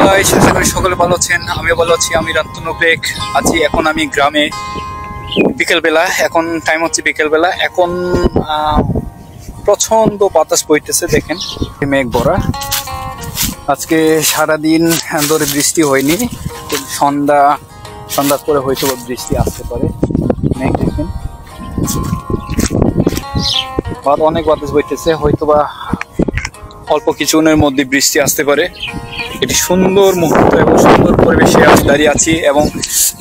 Guys, আশা করি সকলে ভালো আছেন। আমি ভালো আছি। আমি রান্তনু বেগ আছি। এখন আমি গ্রামে, বিকেলবেলা। এখন টাইম হচ্ছে বিকেলবেলা। এখন প্রচন্ড বাতাস বইতেছে, দেখেন মেঘ ভরা। আজকে সারাদিন ধরে বৃষ্টি হয়নি, সন্ধ্যার পরে হয়তো বৃষ্টি আসতে পারে। মেঘ দেখেন, অনেক বাতাস বইতেছে, হয়তোবা অল্প কিছুক্ষণের মধ্যে বৃষ্টি আসতে পারে। এটি সুন্দর মুহূর্ত এবং সুন্দর পরিবেশে আমি দাঁড়িয়ে আছি এবং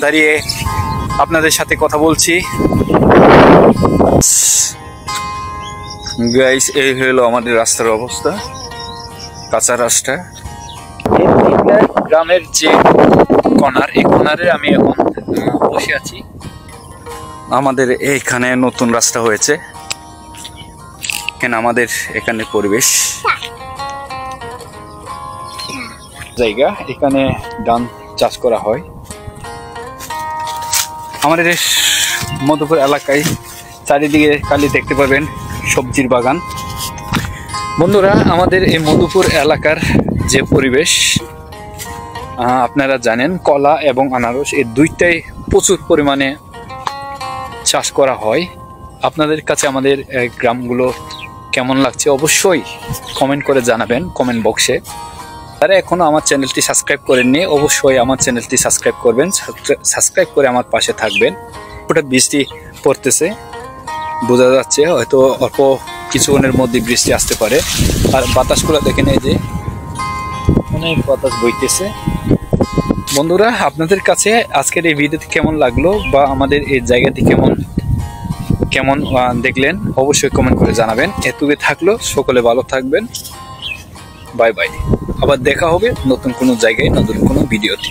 দাঁড়িয়ে আপনাদের সাথে কথা বলছি। গাইস, এই হলো আমাদের রাস্তার অবস্থা, কাঁচা রাস্তা। গ্রামের যে কর্নার, এই কর্নারে আমি এখন বসে আছি। আমাদের এইখানে নতুন রাস্তা হয়েছে, আমাদের এখানে পরিবেশ জায়গা, এখানে ধান চাষ করা হয়। আমাদের মধুপুর এলাকায় চারিদিকে খালি দেখতে পাবেন সবজির বাগান। বন্ধুরা, আমাদের এই মধুপুর এলাকার যে পরিবেশ, আপনারা জানেন কলা এবং আনারস এই দুইটাই প্রচুর পরিমাণে চাষ করা হয়। আপনাদের কাছে আমাদের গ্রামগুলো কেমন লাগছে অবশ্যই কমেন্ট করে জানাবেন কমেন্ট বক্সে। তারা এখনো আমার চ্যানেলটি সাবস্ক্রাইব করেননি, অবশ্যই আমার চ্যানেলটি সাবস্ক্রাইব করবেন, সাবস্ক্রাইব করে আমার পাশে থাকবেন। ওটা বৃষ্টি পড়তেছে, বোঝা যাচ্ছে হয়তো অল্প কিছুক্ষণের মধ্যে বৃষ্টি আসতে পারে। আর বাতাসগুলো দেখেন, এই যে অনেক বাতাস বইতেছে। বন্ধুরা, আপনাদের কাছে আজকের এই ভিডিওটি কেমন লাগলো বা আমাদের এই জায়গাটি কেমন দেখলেন অবশ্যই কমেন্ট করে জানাবেন। এটুকু থাকলো, সকলে ভালো থাকবেন। Bye bye. আবার দেখা হবে নতুন কোনো জায়গায়, নতুন কোনো ভিডিওতে।